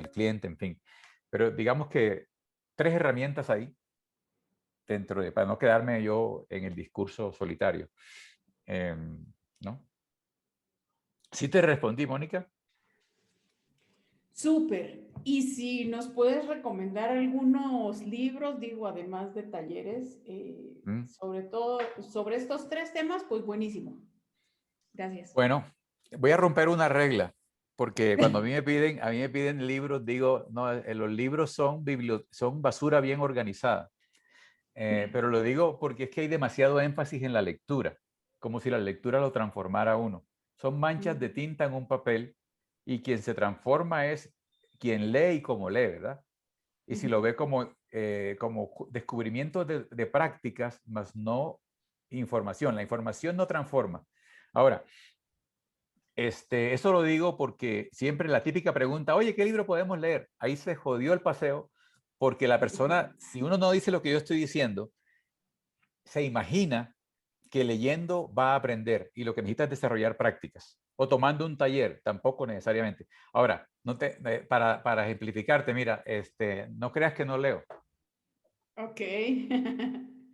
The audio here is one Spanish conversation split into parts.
el cliente, en fin. Pero digamos que 3 herramientas ahí, para no quedarme yo en el discurso solitario. ¿No? ¿Sí te respondí, Mónica? Súper. Y si nos puedes recomendar algunos libros, digo, además de talleres, Mm. sobre todo sobre estos 3 temas, pues buenísimo. Gracias. Bueno, voy a romper una regla, porque cuando a mí me piden libros, digo, no, los libros son basura bien organizada. Pero lo digo porque es que hay demasiado énfasis en la lectura, como si la lectura lo transformara a uno. Son manchas de tinta en un papel y quien se transforma es quien lee y cómo lee, ¿verdad? Y si lo ve como descubrimiento de prácticas, más no información. La información no transforma. Ahora, eso lo digo porque siempre la típica pregunta, oye, ¿qué libro podemos leer? Ahí se jodió el paseo porque la persona, si uno no dice lo que yo estoy diciendo, se imagina que leyendo va a aprender y lo que necesita es desarrollar prácticas o tomando un taller, tampoco necesariamente. Ahora, para ejemplificarte, mira, no creas que no leo, Ok.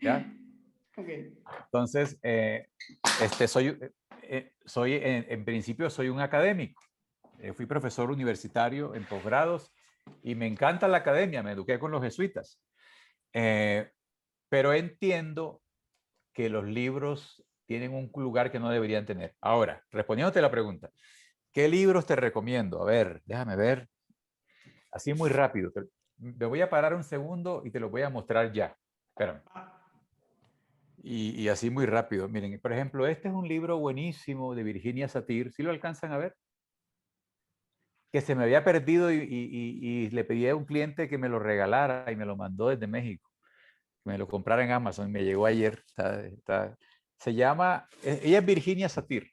¿ya? Ok. Entonces, en principio soy un académico. Fui profesor universitario en posgrados y me encanta la academia, me eduqué con los jesuitas. Pero entiendo que los libros tienen un lugar que no deberían tener. Ahora, respondiéndote la pregunta, ¿qué libros te recomiendo? A ver, déjame ver. Así muy rápido. Me voy a parar un segundo y te lo voy a mostrar ya. Espérame. Y así muy rápido. Miren, por ejemplo, este es un libro buenísimo de Virginia Satir. ¿Sí lo alcanzan a ver? Que se me había perdido y le pedí a un cliente que me lo regalara y me lo mandó desde México. Me lo comprara en Amazon y me llegó ayer. Se llama, ella es Virginia Satir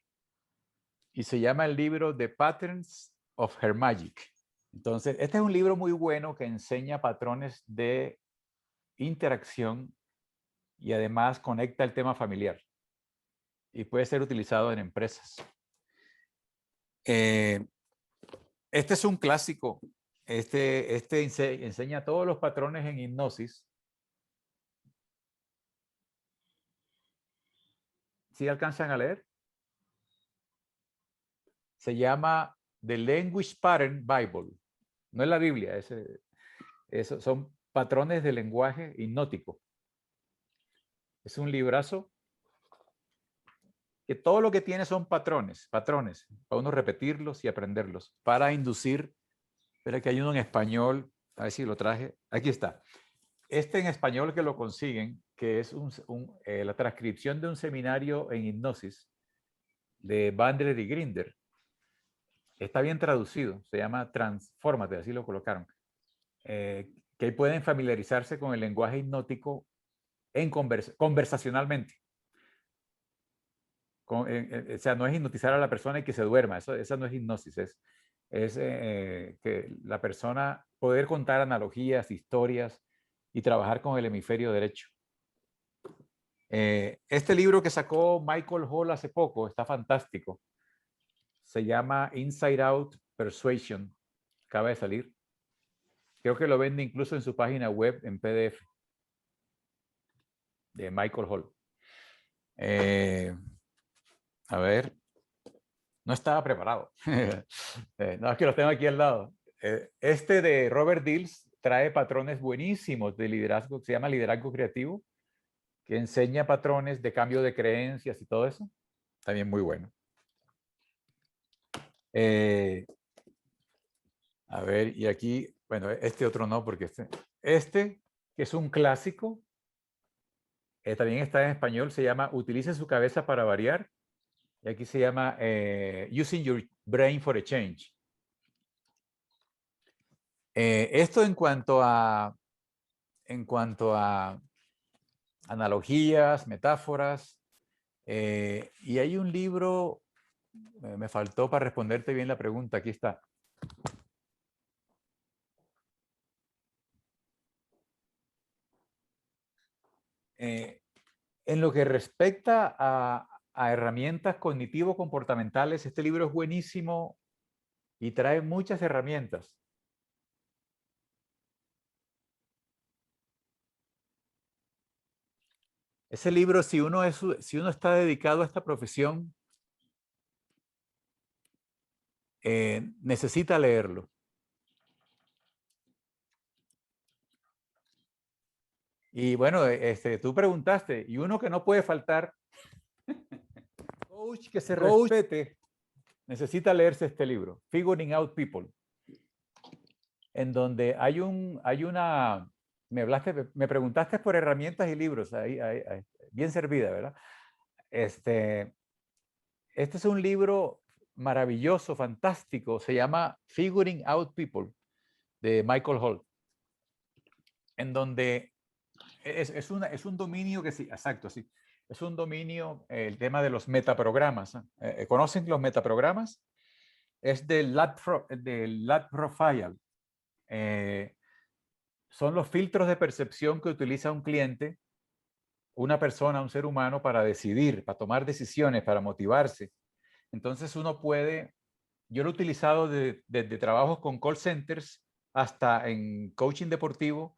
y se llama el libro The Patterns of Her Magic. Entonces, este es un libro muy bueno que enseña patrones de interacción y además conecta el tema familiar y puede ser utilizado en empresas. Este es un clásico. Enseña todos los patrones en hipnosis. ¿Sí alcanzan a leer? Se llama The Language Pattern Bible. No es la Biblia, son patrones de lenguaje hipnótico. Es un librazo que todo lo que tiene son patrones, para uno repetirlos y aprenderlos, para inducir. Espera que hay uno en español, a ver si lo traje. Aquí está. En español que lo consiguen, que es la transcripción de un seminario en hipnosis de Bandler y Grinder. Está bien traducido, se llama Transfórmate, así lo colocaron. Que ahí pueden familiarizarse con el lenguaje hipnótico conversacionalmente. O sea, no es hipnotizar a la persona y que se duerma, esa no es hipnosis, es que la persona poder contar analogías, historias y trabajar con el hemisferio derecho. Este libro que sacó Michael Hall hace poco está fantástico. Se llama Inside Out Persuasion. Acaba de salir. Creo que lo vende incluso en su página web en PDF de Michael Hall. A ver, no estaba preparado. No, es que los tengo aquí al lado. Este de Robert Dills trae patrones buenísimos de liderazgo, que se llama liderazgo creativo, que enseña patrones de cambio de creencias y todo eso. También muy bueno. A ver, y aquí, bueno, este otro no, porque que es un clásico, también está en español, se llama Utilice su cabeza para variar. Y aquí se llama Using Your Brain for a Change. Esto en cuanto a analogías, metáforas, y hay un libro, me faltó para responderte bien la pregunta, aquí está. En lo que respecta a herramientas cognitivo-comportamentales, este libro es buenísimo y trae muchas herramientas. Ese libro, si uno está dedicado a esta profesión, necesita leerlo. Y bueno, tú preguntaste, y uno que no puede faltar, coach que se respete, necesita leerse este libro, Figuring Out People, en donde me preguntaste por herramientas y libros, ahí, bien servida, ¿verdad? Este es un libro maravilloso, fantástico, se llama Figuring Out People, de Michael Holt, en donde es un dominio que sí, exacto, sí. Es un dominio, el tema de los metaprogramas. ¿Conocen los metaprogramas? Es del Lab Profile. Son los filtros de percepción que utiliza un cliente, una persona, un ser humano, para decidir, para tomar decisiones, para motivarse. Entonces uno puede, yo lo he utilizado desde trabajos con call centers hasta en coaching deportivo,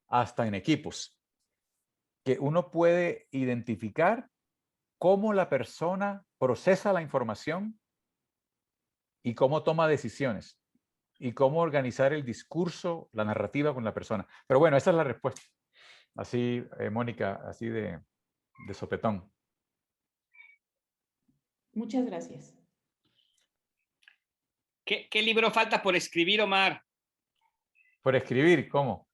hasta en equipos, que uno puede identificar cómo la persona procesa la información y cómo toma decisiones y cómo organizar el discurso, la narrativa con la persona. Pero bueno, esa es la respuesta. Así, Mónica, así de sopetón. Muchas gracias. ¿Qué libro falta por escribir, Omar? Por escribir, ¿cómo?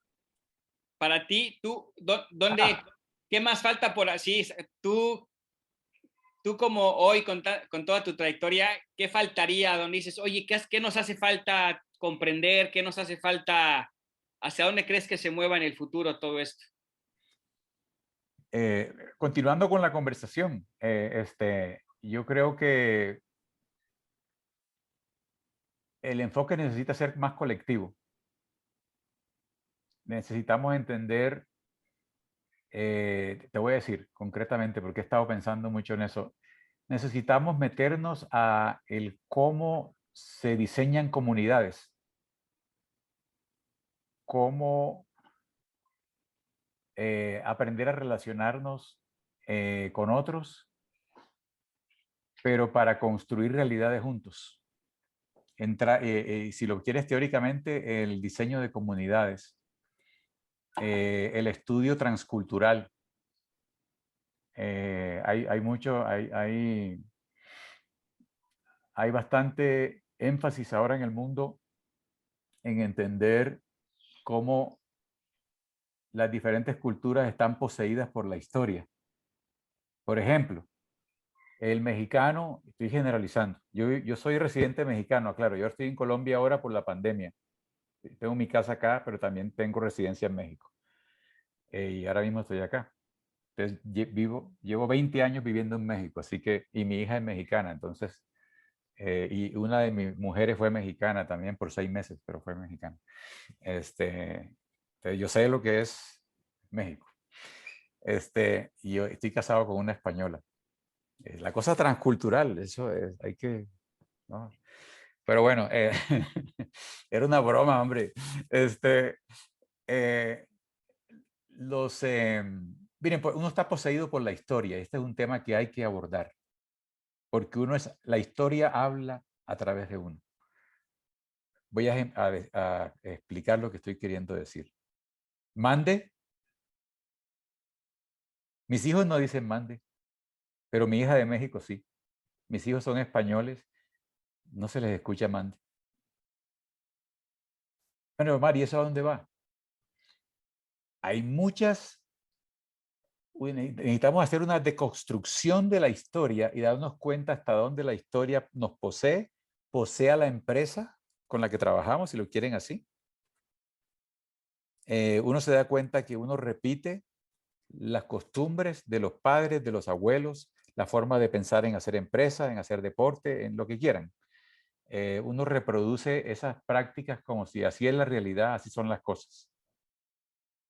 Para ti, ¿dónde, qué más falta por así? Tú como hoy, con toda tu trayectoria, ¿qué faltaría? Donde dices, oye, ¿qué nos hace falta comprender? ¿Qué nos hace falta? ¿Hacia dónde crees que se mueva en el futuro todo esto? Continuando con la conversación, yo creo que el enfoque necesita ser más colectivo. Necesitamos entender, te voy a decir concretamente, porque he estado pensando mucho en eso. Necesitamos meternos a el cómo se diseñan comunidades, cómo aprender a relacionarnos con otros, pero para construir realidades juntos. Si lo quieres teóricamente, el diseño de comunidades, el estudio transcultural. Hay bastante énfasis ahora en el mundo en entender cómo las diferentes culturas están poseídas por la historia. Por ejemplo, el mexicano, estoy generalizando, yo soy residente mexicano, claro, yo estoy en Colombia ahora por la pandemia. Tengo mi casa acá, pero también tengo residencia en México. Y ahora mismo estoy acá. Entonces, llevo 20 años viviendo en México, así que, y mi hija es mexicana, entonces, y una de mis mujeres fue mexicana también por 6 meses, pero fue mexicana. Entonces yo sé lo que es México. Y yo estoy casado con una española. La cosa transcultural, eso es, hay que, ¿no? Pero bueno, era una broma, hombre. Eh, Miren, uno está poseído por la historia. Este es un tema que hay que abordar, porque la historia habla a través de uno. Voy a explicar lo que estoy queriendo decir. Mande. Mis hijos no dicen mande, pero mi hija de México sí. Mis hijos son españoles, no se les escucha mande. Bueno, Omar, ¿y eso a dónde va? Hay necesitamos hacer una deconstrucción de la historia y darnos cuenta hasta dónde la historia nos posee a la empresa con la que trabajamos, si lo quieren así. Uno se da cuenta que uno repite las costumbres de los padres, de los abuelos, la forma de pensar en hacer empresa, en hacer deporte, en lo que quieran. Uno reproduce esas prácticas como si así es la realidad, así son las cosas.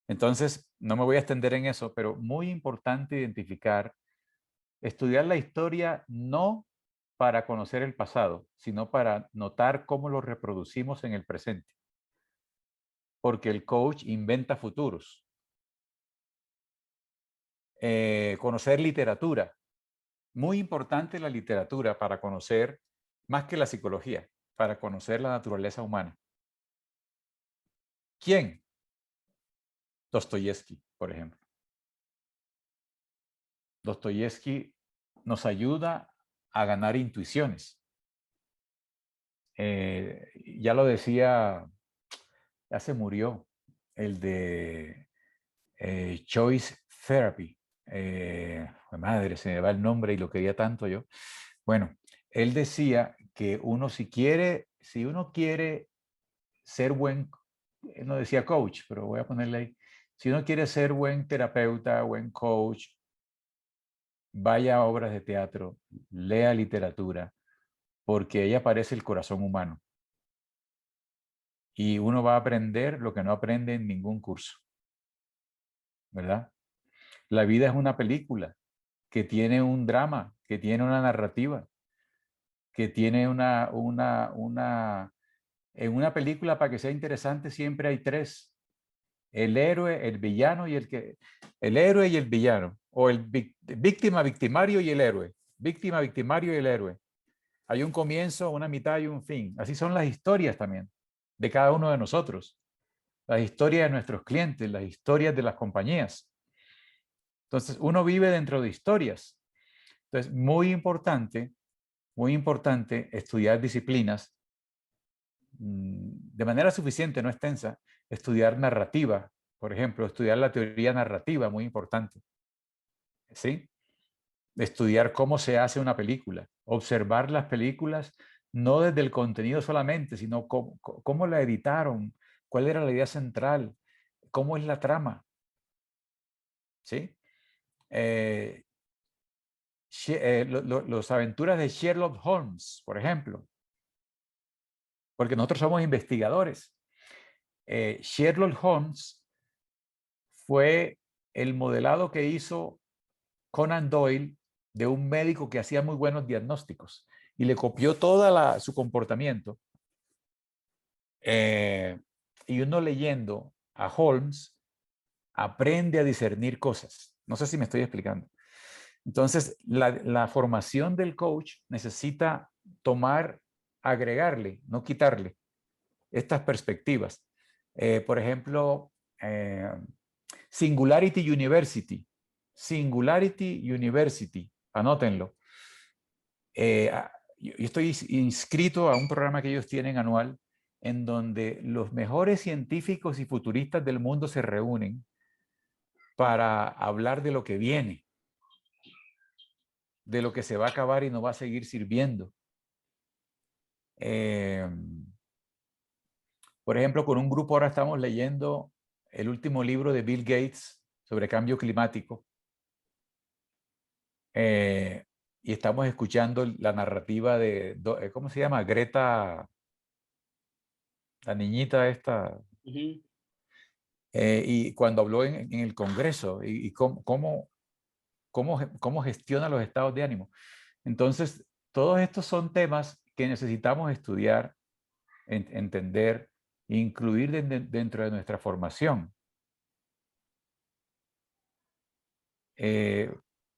Entonces, no me voy a extender en eso, pero muy importante identificar, estudiar la historia no para conocer el pasado, sino para notar cómo lo reproducimos en el presente. Porque el coach inventa futuros. Conocer literatura. Muy importante la literatura para conocer, más que la psicología, para conocer la naturaleza humana. ¿Quién? Dostoyevsky, por ejemplo. Dostoyevsky nos ayuda a ganar intuiciones. Ya lo decía, ya se murió, el de Choice Therapy. Madre, se me va el nombre y lo quería tanto yo. Bueno, él decía que uno si uno quiere ser buen, no decía coach, pero voy a ponerle ahí, si uno quiere ser buen terapeuta, buen coach, vaya a obras de teatro, lea literatura, porque ahí aparece el corazón humano. Y uno va a aprender lo que no aprende en ningún curso, ¿verdad? La vida es una película que tiene un drama, que tiene una narrativa, que tiene en una película, para que sea interesante, siempre hay tres: el héroe, el villano y el héroe y el villano, o el víctima, victimario y el héroe, víctima, victimario y el héroe. Hay un comienzo, una mitad y un fin. Así son las historias también de cada uno de nosotros, las historias de nuestros clientes, las historias de las compañías. Entonces, uno vive dentro de historias. Entonces, muy importante estudiar disciplinas de manera suficiente, no extensa, estudiar narrativa, por ejemplo, estudiar la teoría narrativa, muy importante, ¿sí? Estudiar cómo se hace una película, observar las películas no desde el contenido solamente, sino cómo la editaron, cuál era la idea central, cómo es la trama, ¿sí? Las aventuras de Sherlock Holmes, por ejemplo, porque nosotros somos investigadores. Sherlock Holmes fue el modelado que hizo Conan Doyle de un médico que hacía muy buenos diagnósticos y le copió todo su comportamiento. Y uno leyendo a Holmes aprende a discernir cosas. No sé si me estoy explicando. Entonces, la formación del coach necesita agregarle, no quitarle, estas perspectivas. Por ejemplo, Singularity University. Singularity University. Anótenlo. Yo estoy inscrito a un programa que ellos tienen anual en donde los mejores científicos y futuristas del mundo se reúnen para hablar de lo que viene, de lo que se va a acabar y no va a seguir sirviendo. Por ejemplo, con un grupo ahora estamos leyendo el último libro de Bill Gates sobre cambio climático. Y estamos escuchando la narrativa ¿cómo se llama? Greta, la niñita esta. Y cuando habló en el Congreso y cómo gestiona los estados de ánimo. Entonces, todos estos son temas que necesitamos estudiar, entender, incluir dentro de nuestra formación.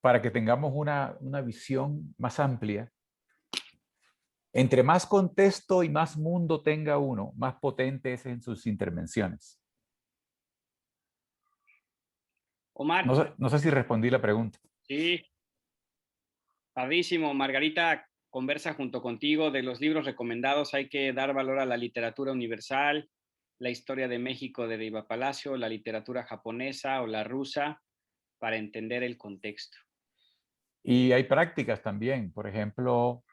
Para que tengamos una visión más amplia. Entre más contexto y más mundo tenga uno, más potente es en sus intervenciones. Omar. No sé si respondí la pregunta. Sí, padrísimo. Margarita conversa junto contigo de los libros recomendados. Hay que dar valor a la literatura universal, la historia de México de Riva Palacio, la literatura japonesa o la rusa, para entender el contexto. Y hay prácticas también, por ejemplo,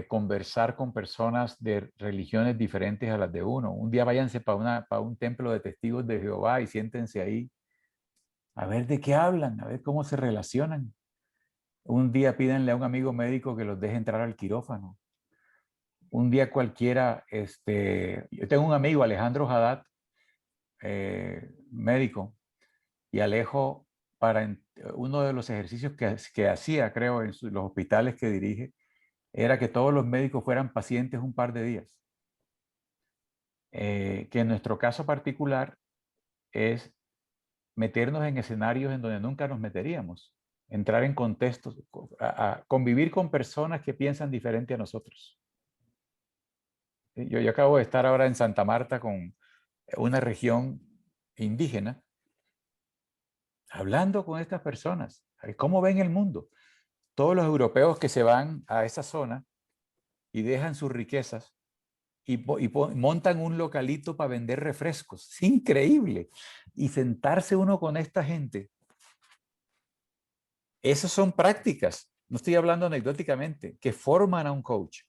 conversar con personas de religiones diferentes a las de uno. Un día váyanse para un templo de testigos de Jehová y siéntense ahí a ver de qué hablan, a ver cómo se relacionan. Un día pídanle a un amigo médico que los deje entrar al quirófano. Un día cualquiera, yo tengo un amigo, Alejandro Haddad, médico, y Alejo, uno de los ejercicios que hacía, creo, en los hospitales que dirige, era que todos los médicos fueran pacientes un par de días. Que en nuestro caso particular es meternos en escenarios en donde nunca nos meteríamos, entrar en contextos, a convivir con personas que piensan diferente a nosotros. Yo acabo de estar ahora en Santa Marta con una región indígena, hablando con estas personas, cómo ven el mundo. Todos los europeos que se van a esa zona y dejan sus riquezas y montan un localito para vender refrescos. Es increíble. Y sentarse uno con esta gente. Esas son prácticas, no estoy hablando anecdóticamente, que forman a un coach.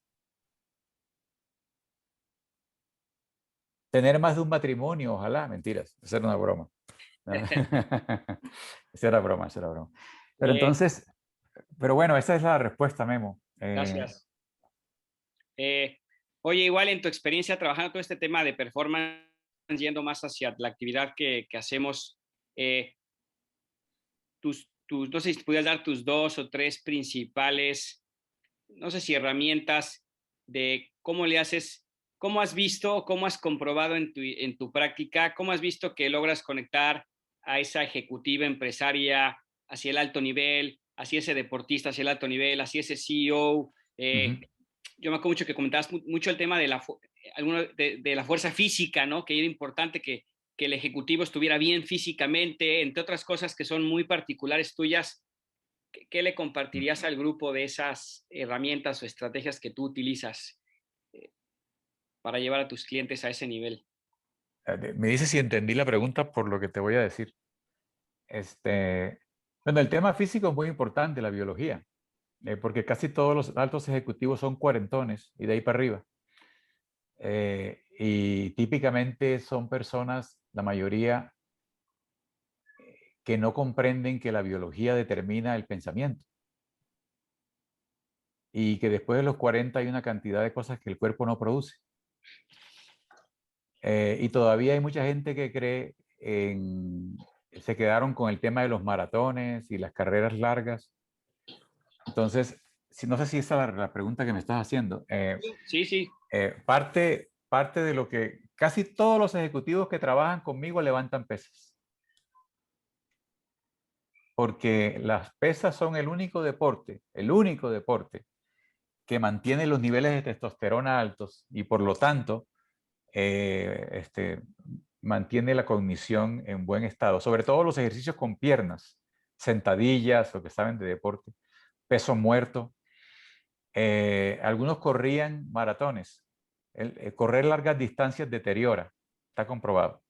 Tener más de un matrimonio, ojalá, mentiras, esa era una broma. Esa era broma, esa era broma. Pero Bien, entonces, pero bueno, esa es la respuesta, Memo. gracias. Oye, igual en tu experiencia trabajando todo este tema de performance, yendo más hacia la actividad que hacemos, no sé si pudieras dar tus 2 o 3 principales, no sé si herramientas de cómo le haces, cómo has visto, cómo has comprobado en tu práctica, cómo has visto que logras conectar a esa ejecutiva empresaria hacia el alto nivel, hacia ese deportista hacia el alto nivel, hacia ese CEO. Yo me acuerdo mucho que comentabas mucho el tema de de la fuerza física, ¿no? Que era importante que el ejecutivo estuviera bien físicamente, entre otras cosas que son muy particulares tuyas. ¿Qué le compartirías al grupo de esas herramientas o estrategias que tú utilizas para llevar a tus clientes a ese nivel? Me dices si entendí la pregunta por lo que te voy a decir. Bueno, el tema físico es muy importante, la biología, porque casi todos los altos ejecutivos son cuarentones y de ahí para arriba. Y típicamente son personas, la mayoría, que no comprenden que la biología determina el pensamiento y que después de los 40 hay una cantidad de cosas que el cuerpo no produce. Y todavía hay mucha gente que cree se quedaron con el tema de los maratones y las carreras largas. Entonces, no sé si esa es la pregunta que me estás haciendo. Sí, sí. Parte de lo que casi todos los ejecutivos que trabajan conmigo levantan pesas. Porque las pesas son el único deporte que mantiene los niveles de testosterona altos y por lo tanto mantiene la cognición en buen estado. Sobre todo los ejercicios con piernas, sentadillas, lo que saben de deporte, peso muerto. Algunos corrían maratones. Correr largas distancias deteriora, está comprobado.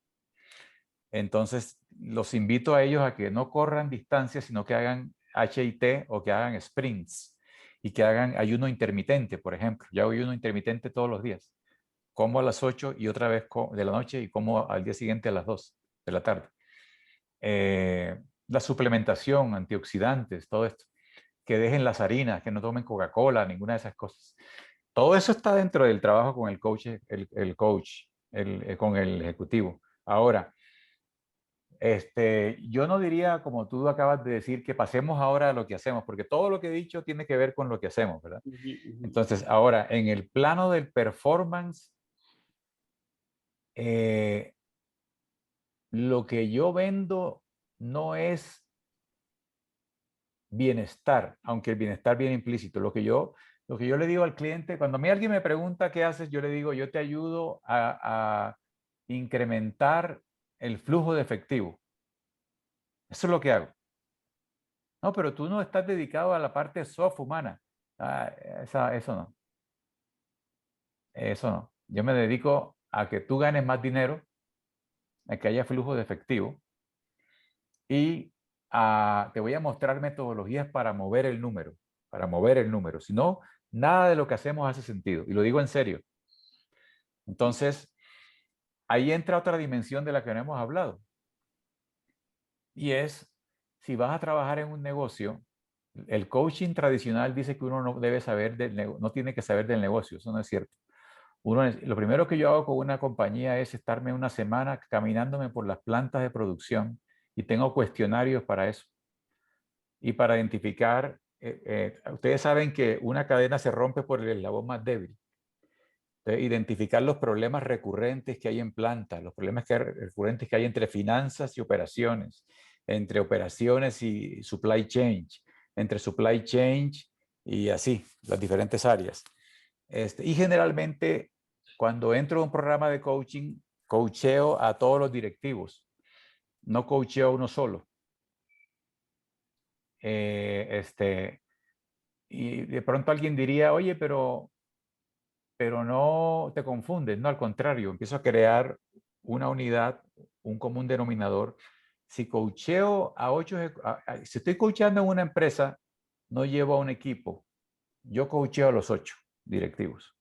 Entonces, los invito a ellos a que no corran distancias, sino que hagan HIIT o que hagan sprints y que hagan ayuno intermitente, por ejemplo. Yo hago ayuno intermitente todos los días. Como a las 8 y otra vez de la noche y como al día siguiente a las 2 de la tarde. La suplementación, antioxidantes, todo esto. Que dejen las harinas, que no tomen Coca-Cola, ninguna de esas cosas. Todo eso está dentro del trabajo con el coach, con el ejecutivo. Ahora, yo no diría, como tú acabas de decir, que pasemos ahora a lo que hacemos, porque todo lo que he dicho tiene que ver con lo que hacemos, ¿verdad? Entonces, ahora, en el plano del performance, lo que yo vendo no es bienestar, aunque el bienestar viene implícito. Lo que yo le digo al cliente, cuando a mí alguien me pregunta qué haces, yo le digo, yo te ayudo a incrementar el flujo de efectivo. Eso es lo que hago. No, pero tú no estás dedicado a la parte soft humana. Eso no. Eso no. Yo me dedico a que tú ganes más dinero, a que haya flujo de efectivo y te voy a mostrar metodologías para mover el número, para mover el número. Si no, nada de lo que hacemos hace sentido. Y lo digo en serio. Entonces, ahí entra otra dimensión de la que no hemos hablado. Y es, si vas a trabajar en un negocio, el coaching tradicional dice que uno no debe saber no tiene que saber del negocio. Eso no es cierto. Lo primero que yo hago con una compañía es estarme una semana caminándome por las plantas de producción y tengo cuestionarios para eso. Y para identificar, ustedes saben que una cadena se rompe por el eslabón más débil. Entonces, identificar los problemas recurrentes que hay en planta, los problemas recurrentes que hay entre finanzas y operaciones, entre operaciones y supply chain, entre supply chain y así, las diferentes áreas. Y generalmente, cuando entro a un programa de coaching, coacheo a todos los directivos, no coacheo a uno solo. Y de pronto alguien diría, oye, pero no te confundes, no, al contrario, empiezo a crear una unidad, un común denominador. Si coacheo a 8, si estoy coachando en una empresa, no llevo a un equipo, yo coacheo a los 8 directivos.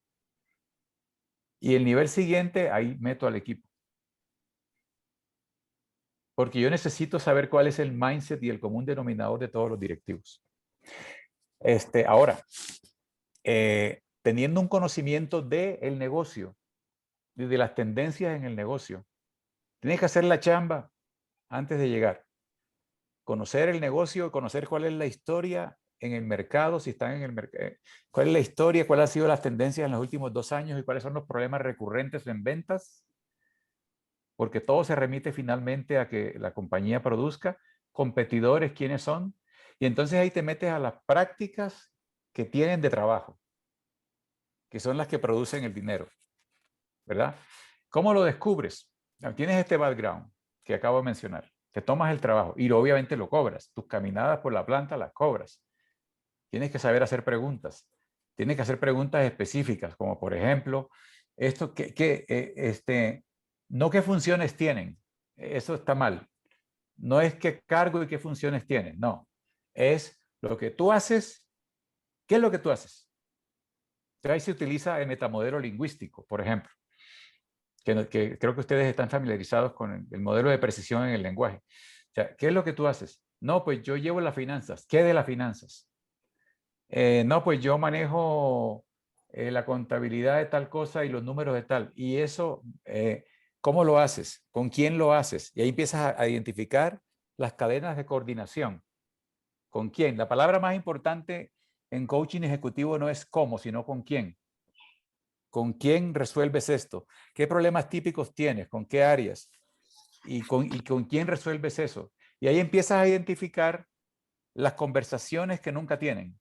Y el nivel siguiente, ahí meto al equipo. Porque yo necesito saber cuál es el mindset y el común denominador de todos los directivos. Ahora, teniendo un conocimiento del negocio, de las tendencias en el negocio, tienes que hacer la chamba antes de llegar. Conocer el negocio, conocer cuál es la historia en el mercado, si están en el mercado, cuál es la historia, cuáles han sido las tendencias en los últimos 2 años y cuáles son los problemas recurrentes en ventas, porque todo se remite finalmente a que la compañía produzca, competidores, quiénes son, y entonces ahí te metes a las prácticas que tienen de trabajo, que son las que producen el dinero, ¿verdad? ¿Cómo lo descubres? Tienes este background que acabo de mencionar, te tomas el trabajo y obviamente lo cobras, tus caminadas por la planta las cobras. Tienes que saber hacer preguntas, tienes que hacer preguntas específicas, como por ejemplo, esto no qué funciones tienen, eso está mal. No es qué cargo y qué funciones tienen, no. Es lo que tú haces, ¿qué es lo que tú haces? Ahí se utiliza el metamodelo lingüístico, por ejemplo, que creo que ustedes están familiarizados con el modelo de precisión en el lenguaje. O sea, ¿qué es lo que tú haces? No, pues yo llevo las finanzas. ¿Qué de las finanzas? No, pues yo manejo la contabilidad de tal cosa y los números de tal. Y eso, ¿cómo lo haces? ¿Con quién lo haces? Y ahí empiezas a identificar las cadenas de coordinación. ¿Con quién? La palabra más importante en coaching ejecutivo no es cómo, sino con quién. ¿Con quién resuelves esto? ¿Qué problemas típicos tienes? ¿Con qué áreas? ¿Y con quién resuelves eso? Y ahí empiezas a identificar las conversaciones que nunca tienen.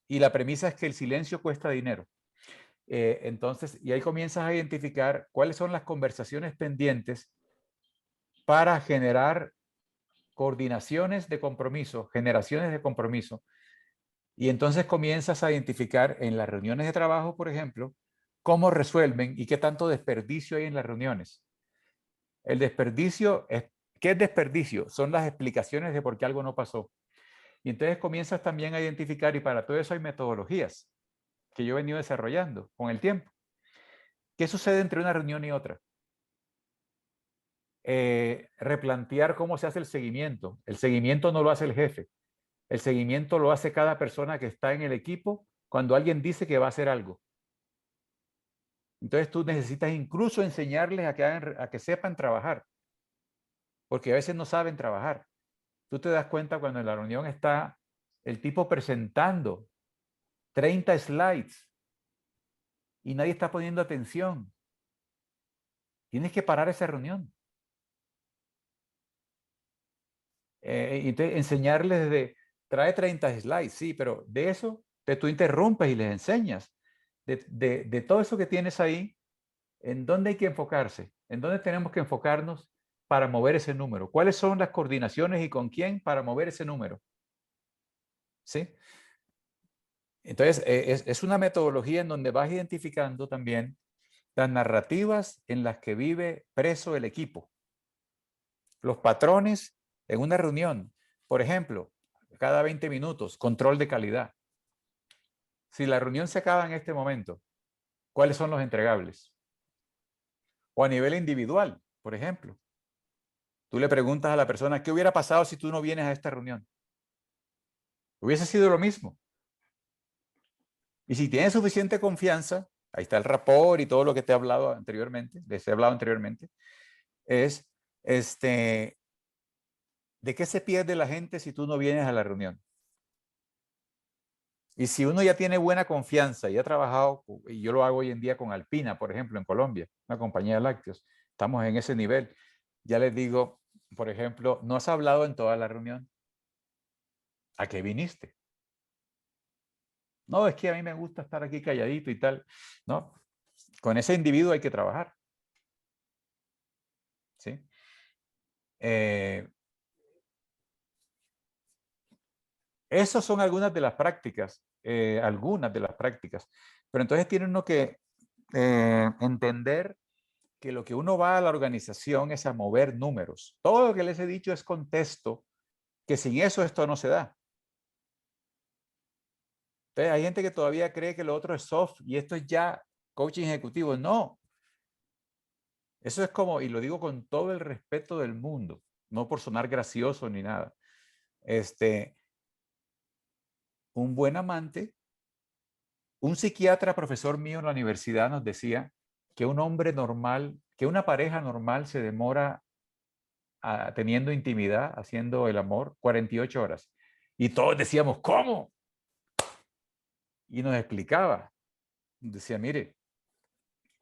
Y la premisa es que el silencio cuesta dinero. Entonces, y ahí comienzas a identificar cuáles son las conversaciones pendientes para generar coordinaciones de compromiso, generaciones de compromiso. Y entonces comienzas a identificar en las reuniones de trabajo, por ejemplo, cómo resuelven y qué tanto desperdicio hay en las reuniones. El desperdicio, ¿qué es desperdicio? Son las explicaciones de por qué algo no pasó. Y entonces comienzas también a identificar, y para todo eso hay metodologías que yo he venido desarrollando con el tiempo. ¿Qué sucede entre una reunión y otra? Replantear cómo se hace el seguimiento. El seguimiento no lo hace el jefe. El seguimiento lo hace cada persona que está en el equipo cuando alguien dice que va a hacer algo. Entonces tú necesitas incluso enseñarles a que sepan trabajar, porque a veces no saben trabajar. Tú te das cuenta cuando en la reunión está el tipo presentando 30 slides y nadie está poniendo atención. Tienes que parar esa reunión. Entonces, enseñarles trae 30 slides, sí, pero de eso tú interrumpes y les enseñas. De todo eso que tienes ahí, ¿en dónde hay que enfocarse? ¿En dónde tenemos que enfocarnos para mover ese número? ¿Cuáles son las coordinaciones y con quién para mover ese número? ¿Sí? Entonces, es una metodología en donde vas identificando también las narrativas en las que vive preso el equipo. Los patrones en una reunión. Por ejemplo, cada 20 minutos, control de calidad. Si la reunión se acaba en este momento, ¿cuáles son los entregables? O a nivel individual, por ejemplo. Tú le preguntas a la persona, ¿qué hubiera pasado si tú no vienes a esta reunión? Hubiese sido lo mismo. Y si tienes suficiente confianza, ahí está el rapport y todo lo que te he hablado anteriormente, les he hablado anteriormente, es ¿de qué se pierde la gente si tú no vienes a la reunión? Y si uno ya tiene buena confianza y ha trabajado, y yo lo hago hoy en día con Alpina, por ejemplo, en Colombia, una compañía de lácteos, estamos en ese nivel. Ya les digo, por ejemplo, ¿no has hablado en toda la reunión? ¿A qué viniste? No, es que a mí me gusta estar aquí calladito y tal. No, con ese individuo hay que trabajar. ¿Sí? Esas son algunas de las prácticas, Pero entonces tiene uno que entender que lo que uno va a la organización es a mover números. Todo lo que les he dicho es contexto, que sin eso esto no se da. Entonces hay gente que todavía cree que lo otro es soft y esto es ya coaching ejecutivo. No. Eso es como, y lo digo con todo el respeto del mundo, no por sonar gracioso ni nada. Un buen amante, un psiquiatra profesor mío en la universidad nos decía que un hombre normal, que una pareja normal se demora teniendo intimidad, haciendo el amor, 48 horas. Y todos decíamos, ¿cómo? Y nos explicaba. Decía, mire,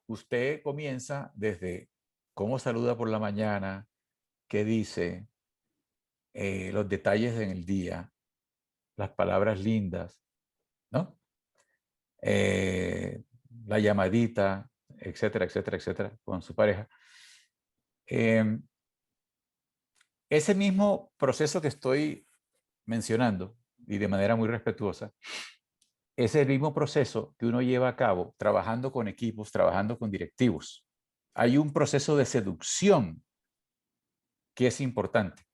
usted comienza desde cómo saluda por la mañana, qué dice, los detalles en el día, las palabras lindas, ¿no? La llamadita, etcétera, etcétera, etcétera, con su pareja. Ese mismo proceso que estoy mencionando, y de manera muy respetuosa, es el mismo proceso que uno lleva a cabo trabajando con equipos, trabajando con directivos. Hay un proceso de seducción que es importante,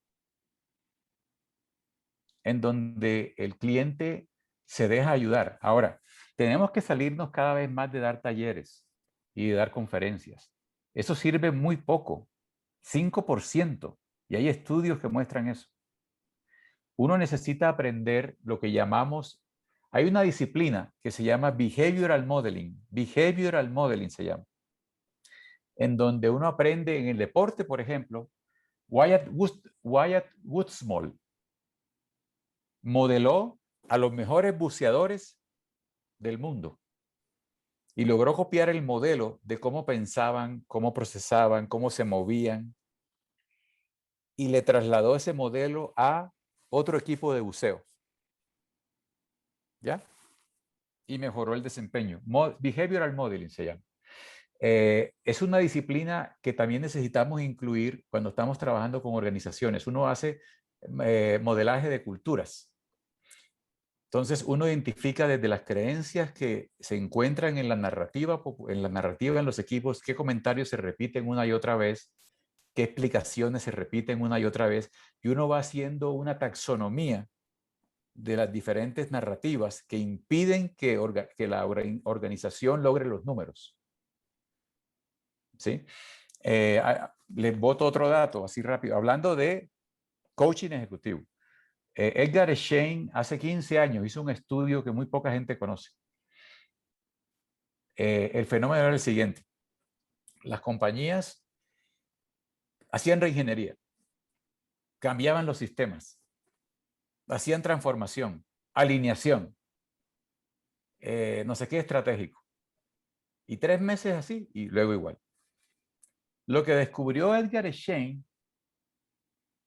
en donde el cliente se deja ayudar. Ahora, tenemos que salirnos cada vez más de dar talleres y de dar conferencias. Eso sirve muy poco, 5%, y hay estudios que muestran eso. Uno necesita aprender lo que llamamos, hay una disciplina que se llama Behavioral Modeling se llama, en donde uno aprende en el deporte, por ejemplo, Wyatt Woodsmall modeló a los mejores buceadores del mundo y logró copiar el modelo de cómo pensaban, cómo procesaban, cómo se movían y le trasladó ese modelo a otro equipo de buceo. ¿Ya? Y mejoró el desempeño. Behavioral Modeling se llama. Es una disciplina que también necesitamos incluir cuando estamos trabajando con organizaciones. Uno hace modelaje de culturas. Entonces uno identifica desde las creencias que se encuentran en la narrativa en los equipos, qué comentarios se repiten una y otra vez, qué explicaciones se repiten una y otra vez, y uno va haciendo una taxonomía de las diferentes narrativas que impiden que la organización logre los números. ¿Sí? Les boto otro dato así rápido, hablando de coaching ejecutivo. Edgar Schein hace 15 años hizo un estudio que muy poca gente conoce. El fenómeno era el siguiente. Las compañías hacían reingeniería, cambiaban los sistemas, hacían transformación, alineación, no sé qué estratégico. Y 3 meses así y luego igual. Lo que descubrió Edgar Schein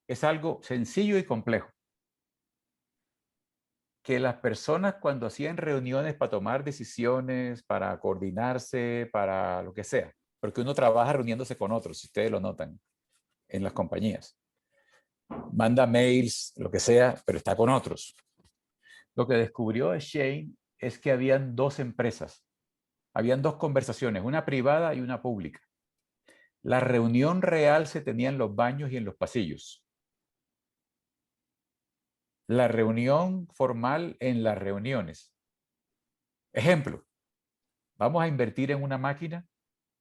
es algo sencillo y complejo. Que las personas cuando hacían reuniones para tomar decisiones, para coordinarse, para lo que sea, porque uno trabaja reuniéndose con otros, si ustedes lo notan en las compañías. Manda mails, lo que sea, pero está con otros. Lo que descubrió Shane es que habían 2 empresas, habían 2 conversaciones, una privada y una pública. La reunión real se tenía en los baños y en los pasillos. La reunión formal en las reuniones. Ejemplo, vamos a invertir en una máquina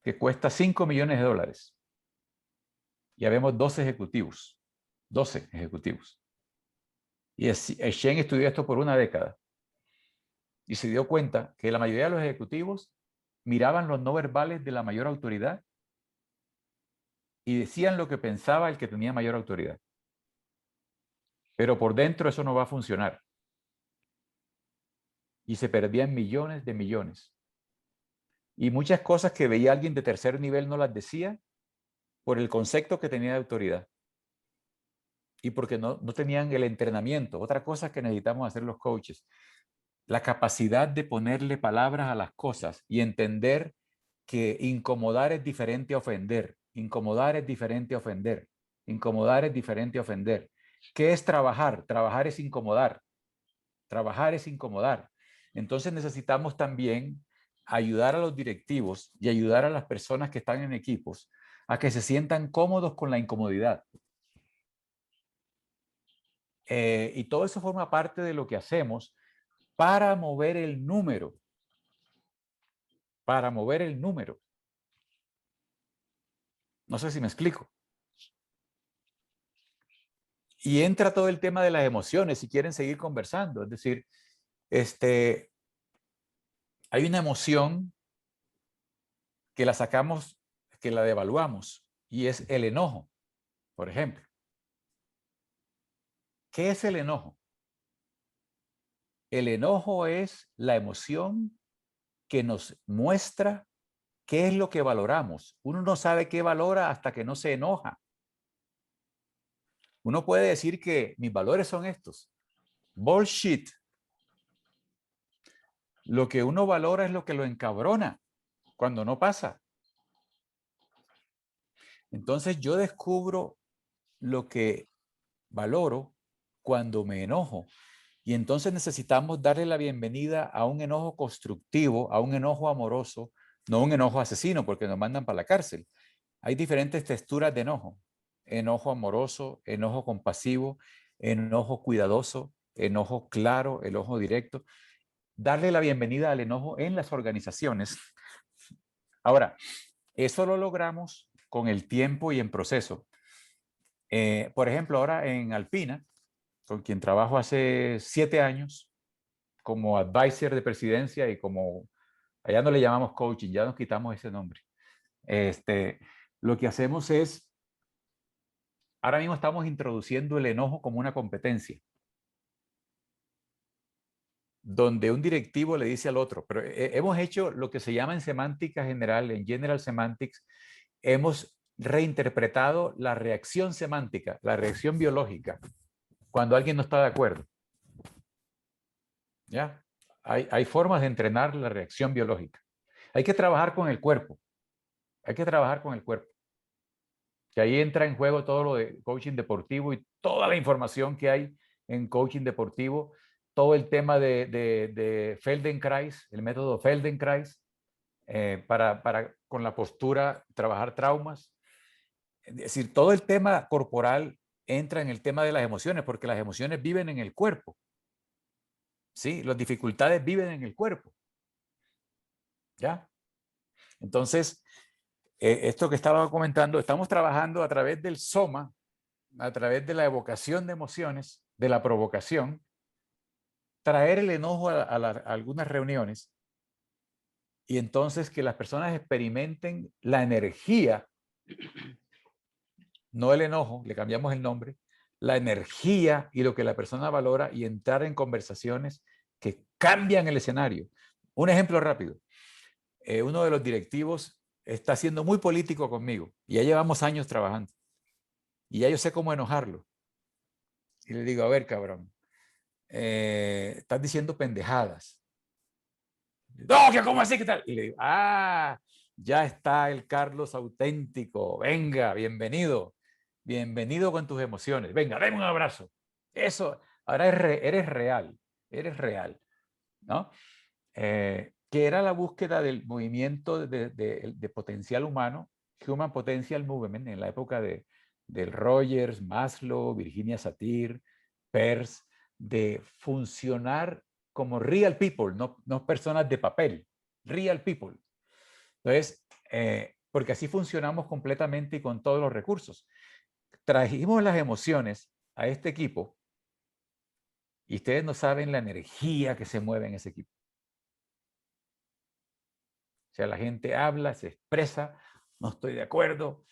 que cuesta $5 millones. Y habemos 12 ejecutivos. 12 ejecutivos. Y Shane estudió esto por una década. Y se dio cuenta que la mayoría de los ejecutivos miraban los no verbales de la mayor autoridad y decían lo que pensaba el que tenía mayor autoridad. Pero por dentro eso no va a funcionar. y se perdían millones de millones. Y muchas cosas que veía alguien de tercer nivel no las decía por el concepto que tenía de autoridad y porque no tenían el entrenamiento. Otra cosa que necesitamos hacer los coaches, la capacidad de ponerle palabras a las cosas y entender que incomodar es diferente a ofender, incomodar es diferente a ofender, incomodar es diferente a ofender. ¿Qué es trabajar? Trabajar es incomodar, trabajar es incomodar. Entonces necesitamos también ayudar a los directivos y ayudar a las personas que están en equipos a que se sientan cómodos con la incomodidad. Y todo eso forma parte de lo que hacemos para mover el número. Para mover el número. No sé si me explico. Y entra todo el tema de las emociones, si quieren seguir conversando. Es decir, hay una emoción que la sacamos, que la devaluamos, y es el enojo, por ejemplo. ¿Qué es el enojo? El enojo es la emoción que nos muestra qué es lo que valoramos. Uno no sabe qué valora hasta que no se enoja. Uno puede decir que mis valores son estos. Bullshit. Lo que uno valora es lo que lo encabrona cuando no pasa. Entonces yo descubro lo que valoro cuando me enojo. Y entonces necesitamos darle la bienvenida a un enojo constructivo, a un enojo amoroso, no un enojo asesino porque nos mandan para la cárcel. Hay diferentes texturas de enojo. Enojo amoroso, enojo compasivo, enojo cuidadoso, enojo claro, enojo directo. Darle la bienvenida al enojo en las organizaciones. Ahora, eso lo logramos con el tiempo y en proceso. Por ejemplo, ahora en Alpina, con quien trabajo hace 7 años, como advisor de presidencia y como, allá no le llamamos coaching, ya nos quitamos ese nombre. Lo que hacemos es, ahora mismo estamos introduciendo el enojo como una competencia, donde un directivo le dice al otro, pero hemos hecho lo que se llama en semántica general, en General Semantics, hemos reinterpretado la reacción semántica, la reacción biológica, cuando alguien no está de acuerdo. ¿Ya? Hay formas de entrenar la reacción biológica. Hay que trabajar con el cuerpo. Hay que trabajar con el cuerpo. Que ahí entra en juego todo lo de coaching deportivo y toda la información que hay en coaching deportivo, todo el tema de Feldenkrais, el método Feldenkrais, para con la postura trabajar traumas. Es decir, todo el tema corporal entra en el tema de las emociones, porque las emociones viven en el cuerpo. ¿Sí? Las dificultades viven en el cuerpo. ¿Ya? Entonces, esto que estaba comentando, estamos trabajando a través del soma, a través de la evocación de emociones, de la provocación, traer el enojo a algunas reuniones y entonces que las personas experimenten la energía, no el enojo, le cambiamos el nombre, la energía y lo que la persona valora y entrar en conversaciones que cambian el escenario. Un ejemplo rápido. Uno de los directivos está siendo muy político conmigo y ya llevamos años trabajando y ya yo sé cómo enojarlo. Y le digo, a ver, cabrón, estás diciendo pendejadas. No, que cómo así, ¿qué tal? Y le digo, ya está el Carlos auténtico. Venga, bienvenido. Bienvenido con tus emociones. Venga, dame un abrazo. Eso, ahora eres real, ¿no? Que era la búsqueda del movimiento de potencial humano, Human Potential Movement, en la época del Rogers, Maslow, Virginia Satir, Peirce, de funcionar como real people, no personas de papel, real people. Entonces, porque así funcionamos completamente y con todos los recursos. Trajimos las emociones a este equipo y ustedes no saben la energía que se mueve en ese equipo. O sea, la gente habla, se expresa, no estoy de acuerdo,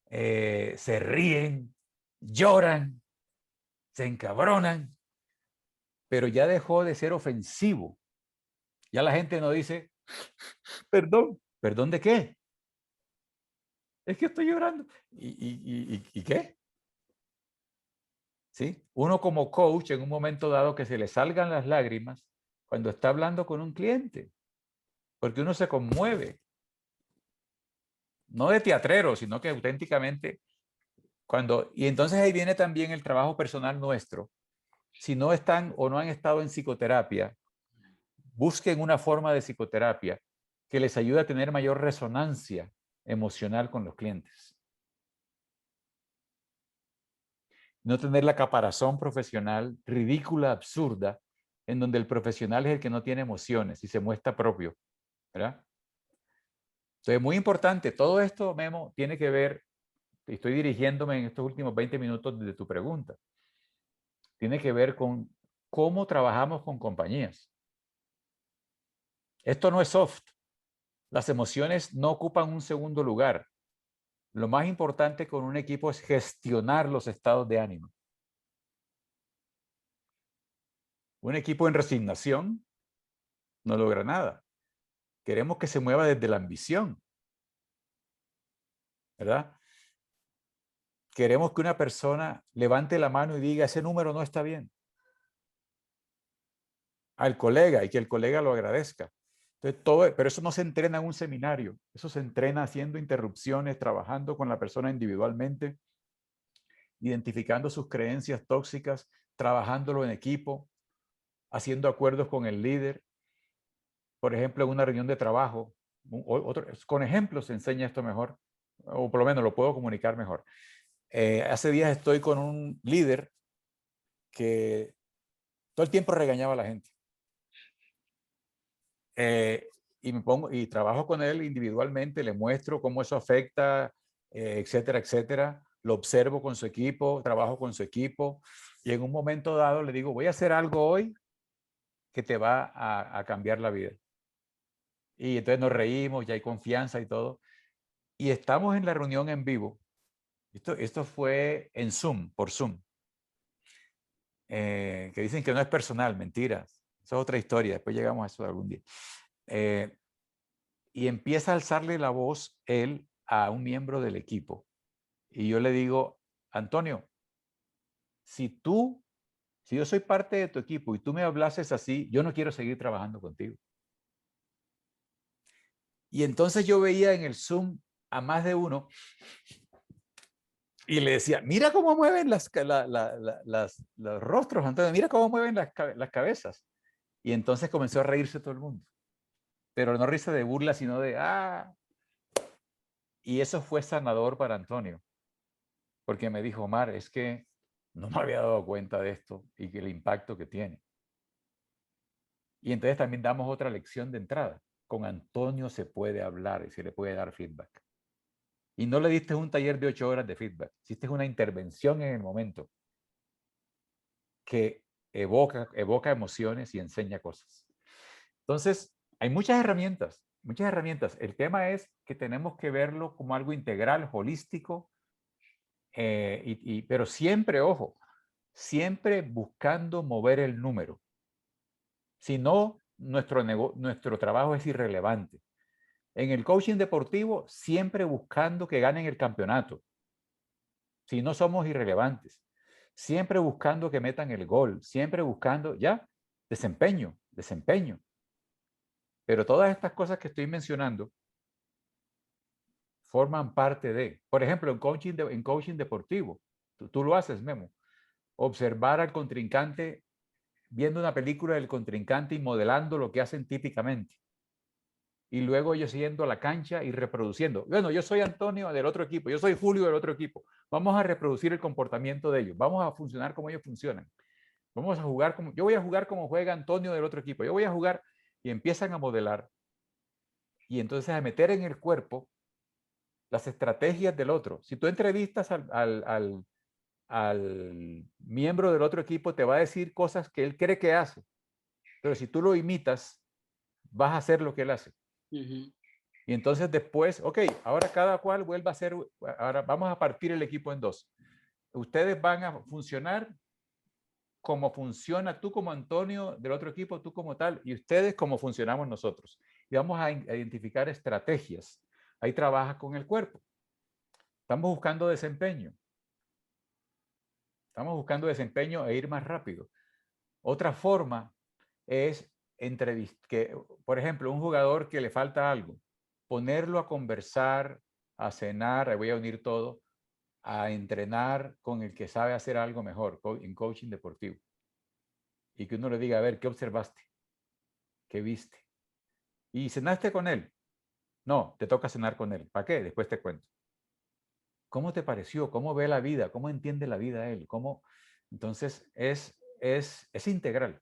se ríen, lloran, se encabronan, pero ya dejó de ser ofensivo. Ya la gente no dice, perdón, ¿perdón de qué? Es que estoy llorando. ¿Y qué? ¿Sí? Uno como coach, en un momento dado que se le salgan las lágrimas cuando está hablando con un cliente, porque uno se conmueve, no de teatrero, sino que auténticamente y entonces ahí viene también el trabajo personal nuestro. Si no están o no han estado en psicoterapia, busquen una forma de psicoterapia que les ayude a tener mayor resonancia emocional con los clientes. No tener la caparazón profesional ridícula, absurda, en donde el profesional es el que no tiene emociones y se muestra propio, ¿verdad? Entonces, muy importante, todo esto, Memo, tiene que ver, estoy dirigiéndome en estos últimos 20 minutos de tu pregunta, tiene que ver con cómo trabajamos con compañías. Esto no es soft. Las emociones no ocupan un segundo lugar. Lo más importante con un equipo es gestionar los estados de ánimo. Un equipo en resignación no logra nada. Queremos que se mueva desde la ambición, ¿verdad? Queremos que una persona levante la mano y diga, ese número no está bien. Al colega y que el colega lo agradezca. Entonces, pero eso no se entrena en un seminario. Eso se entrena haciendo interrupciones, trabajando con la persona individualmente, identificando sus creencias tóxicas, trabajándolo en equipo, haciendo acuerdos con el líder. Por ejemplo, en una reunión de trabajo, con ejemplos se enseña esto mejor, o por lo menos lo puedo comunicar mejor. Hace días estoy con un líder que todo el tiempo regañaba a la gente. Y trabajo con él individualmente, le muestro cómo eso afecta, etcétera, etcétera. Lo observo con su equipo, trabajo con su equipo y en un momento dado le digo, voy a hacer algo hoy que te va a cambiar la vida. Y entonces nos reímos, ya hay confianza y todo. Y estamos en la reunión en vivo. Esto fue en Zoom, por Zoom. Que dicen que no es personal, mentiras. Eso es otra historia, después llegamos a eso algún día. Y empieza a alzarle la voz él a un miembro del equipo. Y yo le digo, Antonio, si yo soy parte de tu equipo y tú me hablases así, yo no quiero seguir trabajando contigo. Y entonces yo veía en el Zoom a más de uno y le decía, mira cómo mueven los rostros, Antonio, mira cómo mueven las cabezas. Y entonces comenzó a reírse todo el mundo. Pero no risa de burla, sino de, ah. Y eso fue sanador para Antonio. Porque me dijo, Omar, es que no me había dado cuenta de esto y que el impacto que tiene. Y entonces también damos otra lección de entrada. Con Antonio se puede hablar y se le puede dar feedback. Y no le diste un taller de 8 horas de feedback. Hiciste una intervención en el momento que evoca emociones y enseña cosas. Entonces, hay muchas herramientas, muchas herramientas. El tema es que tenemos que verlo como algo integral, holístico, pero siempre, ojo, siempre buscando mover el número. Si no, nuestro trabajo es irrelevante. En el coaching deportivo, siempre buscando que ganen el campeonato. Si no, somos irrelevantes. Siempre buscando que metan el gol, siempre buscando, ya, desempeño, desempeño. Pero todas estas cosas que estoy mencionando forman parte de, por ejemplo, en coaching deportivo, tú lo haces, Memo, observar al contrincante, viendo una película del contrincante y modelando lo que hacen típicamente. Y luego ellos yendo a la cancha y reproduciendo. Bueno, yo soy Antonio del otro equipo, yo soy Julio del otro equipo. Vamos a reproducir el comportamiento de ellos, vamos a funcionar como ellos funcionan. Vamos a jugar como, yo voy a jugar como juega Antonio del otro equipo, yo voy a jugar y empiezan a modelar y entonces a meter en el cuerpo las estrategias del otro. Si tú entrevistas al miembro del otro equipo, te va a decir cosas que él cree que hace, pero si tú lo imitas, vas a hacer lo que él hace. Y entonces después, ok, ahora cada cual vuelva a hacer, ahora vamos a partir el equipo en dos. Ustedes van a funcionar cómo funciona, tú como Antonio del otro equipo, tú como tal, y ustedes cómo funcionamos nosotros. Y vamos a identificar estrategias. Ahí trabaja con el cuerpo. Estamos buscando desempeño. Estamos buscando desempeño e ir más rápido. Otra forma es que, por ejemplo, un jugador que le falta algo, ponerlo a conversar, a cenar, ahí voy a unir todo, a entrenar con el que sabe hacer algo mejor en coaching deportivo. Y que uno le diga, a ver, ¿qué observaste? ¿Qué viste? ¿Y cenaste con él? No, te toca cenar con él. ¿Para qué? Después te cuento. ¿Cómo te pareció? ¿Cómo ve la vida? ¿Cómo entiende la vida él? ¿Cómo? Entonces, es integral.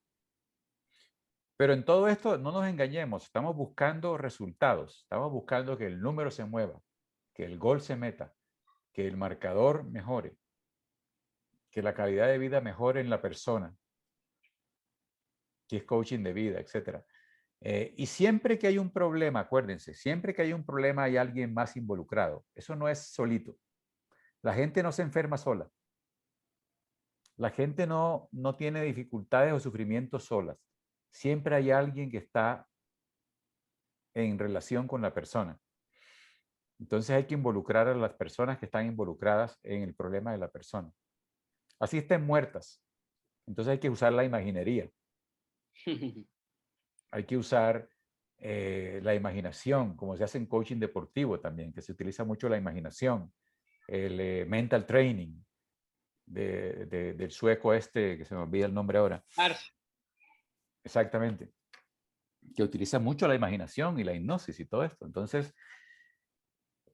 Pero en todo esto, no nos engañemos, estamos buscando resultados, estamos buscando que el número se mueva, que el gol se meta, que el marcador mejore, que la calidad de vida mejore en la persona, que es coaching de vida, etc. Y siempre que hay un problema, acuérdense, siempre que hay un problema hay alguien más involucrado. Eso no es solito. La gente no se enferma sola. La gente no tiene dificultades o sufrimientos solas. Siempre hay alguien que está en relación con la persona. Entonces hay que involucrar a las personas que están involucradas en el problema de la persona. Así estén muertas. Entonces hay que usar la imaginería. Hay que usar la imaginación, como se hace en coaching deportivo también, que se utiliza mucho la imaginación. El mental training del sueco este, que se me olvida el nombre ahora. Ars. Exactamente. Que utiliza mucho la imaginación y la hipnosis y todo esto. Entonces,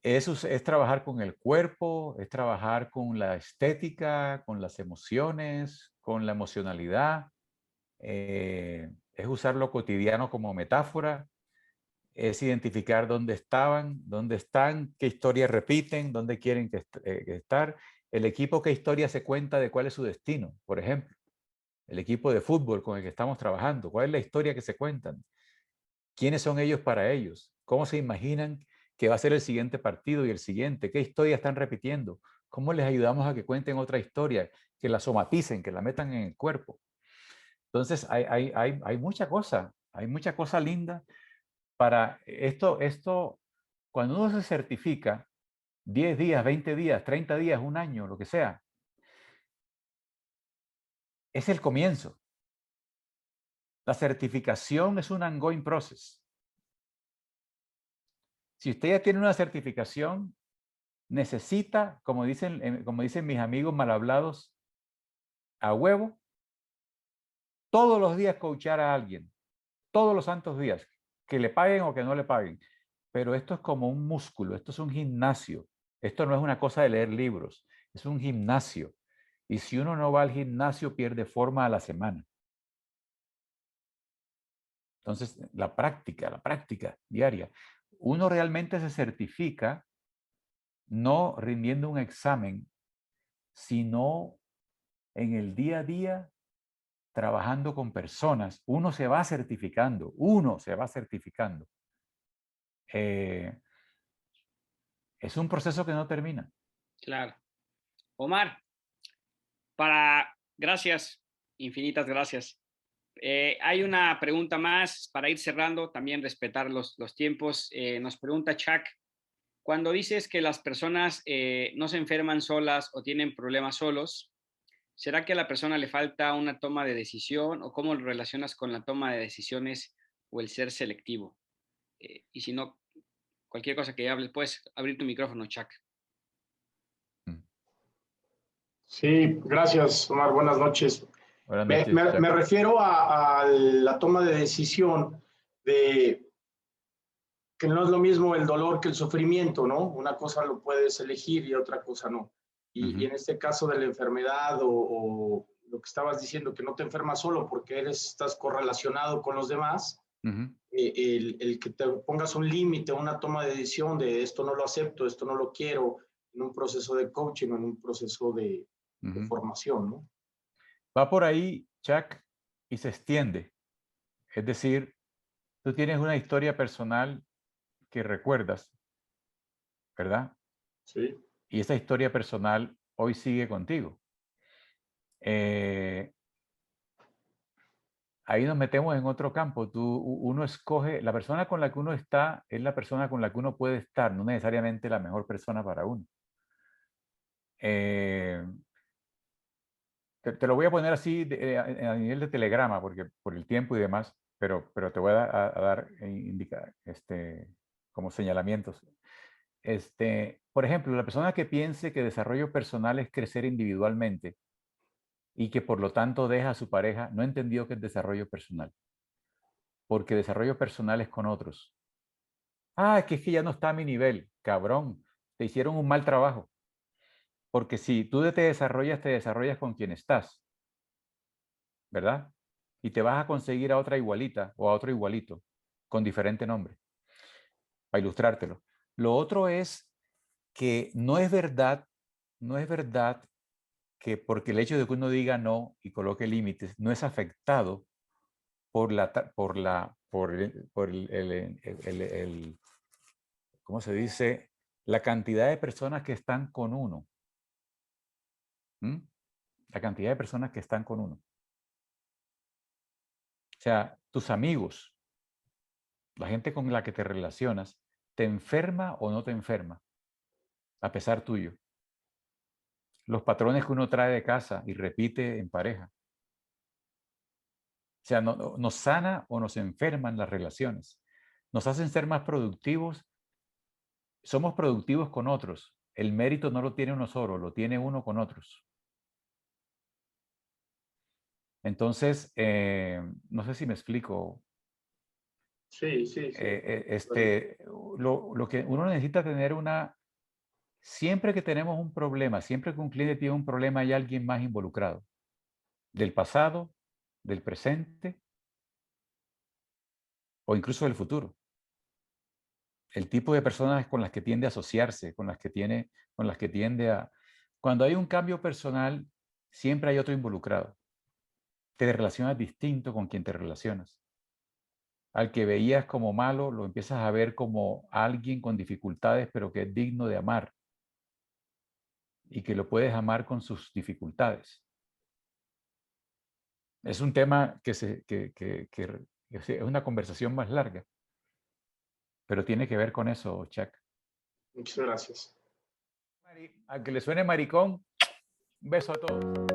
eso es trabajar con el cuerpo, es trabajar con la estética, con las emociones, con la emocionalidad, es usar lo cotidiano como metáfora, es identificar dónde estaban, dónde están, qué historias repiten, dónde quieren que estar, el equipo qué historia se cuenta de cuál es su destino, por ejemplo, el equipo de fútbol con el que estamos trabajando, cuál es la historia que se cuentan, quiénes son ellos para ellos, cómo se imaginan que va a ser el siguiente partido y el siguiente, qué historia están repitiendo, cómo les ayudamos a que cuenten otra historia, que la somaticen, que la metan en el cuerpo. Entonces hay mucha cosa linda para esto, cuando uno se certifica 10 días, 20 días, 30 días, un año, lo que sea, es el comienzo. La certificación es un ongoing process. Si usted ya tiene una certificación, necesita, como dicen mis amigos mal hablados, a huevo, todos los días coachar a alguien, todos los santos días, que le paguen o que no le paguen. Pero esto es como un músculo, esto es un gimnasio. Esto no es una cosa de leer libros, es un gimnasio. Y si uno no va al gimnasio, pierde forma a la semana. Entonces, la práctica diaria. Uno realmente se certifica no rindiendo un examen, sino en el día a día trabajando con personas. Uno se va certificando. Es un proceso que no termina. Claro. Omar, gracias, infinitas gracias. Hay una pregunta más para ir cerrando, también respetar los tiempos. Nos pregunta Chuck, cuando dices que las personas no se enferman solas o tienen problemas solos, ¿será que a la persona le falta una toma de decisión o cómo lo relacionas con la toma de decisiones o el ser selectivo? Y si no, cualquier cosa que hables, puedes abrir tu micrófono, Chuck. Sí, gracias, Omar. Buenas noches. Buenas Me, noches, me- Chuck. me refiero a la toma de decisión de que no es lo mismo el dolor que el sufrimiento, ¿no? Una cosa lo puedes elegir y otra cosa no. Y en este caso de la enfermedad o lo que estabas diciendo, que no te enfermas solo porque estás correlacionado con los demás, el que te pongas un límite, una toma de decisión de esto no lo acepto, esto no lo quiero, en un proceso de coaching, en un proceso de formación, ¿no? Va por ahí, Chuck, y se extiende. Es decir, tú tienes una historia personal que recuerdas, ¿verdad? Sí. Y esa historia personal hoy sigue contigo. ahí nos metemos en otro campo. Uno escoge, la persona con la que uno está es la persona con la que uno puede estar, no necesariamente la mejor persona para uno. Te lo voy a poner así a nivel de telegrama, porque por el tiempo y demás, pero te voy a dar como señalamientos. Por ejemplo, la persona que piense que desarrollo personal es crecer individualmente y que por lo tanto deja a su pareja, no entendió que es desarrollo personal, porque desarrollo personal es con otros. Ah, es que ya no está a mi nivel, cabrón, te hicieron un mal trabajo. Porque si tú te desarrollas con quien estás, ¿verdad? Y te vas a conseguir a otra igualita o a otro igualito con diferente nombre, para ilustrártelo. Lo otro es que no es verdad que porque el hecho de que uno diga no y coloque límites no es afectado por ¿cómo se dice? La cantidad de personas que están con uno. ¿Mm? La cantidad de personas que están con uno. O sea, tus amigos, la gente con la que te relacionas, ¿te enferma o no te enferma? A pesar tuyo. Los patrones que uno trae de casa y repite en pareja. O sea, nos sana o nos enferman las relaciones. Nos hacen ser más productivos. Somos productivos con otros. El mérito no lo tiene uno solo, lo tiene uno con otros. Entonces, no sé si me explico. Sí, sí, sí. Lo que uno necesita tener siempre que tenemos un problema, siempre que un cliente tiene un problema, hay alguien más involucrado. Del pasado, del presente o incluso del futuro. El tipo de personas con las que tiende a asociarse, con las que tiende a... Cuando hay un cambio personal, siempre hay otro involucrado. Te relacionas distinto con quien te relacionas. Al que veías como malo, lo empiezas a ver como alguien con dificultades, pero que es digno de amar. Y que lo puedes amar con sus dificultades. Es un tema que es una conversación más larga, pero tiene que ver con eso, Chuck. Muchas gracias. Al que le suene maricón, un beso a todos.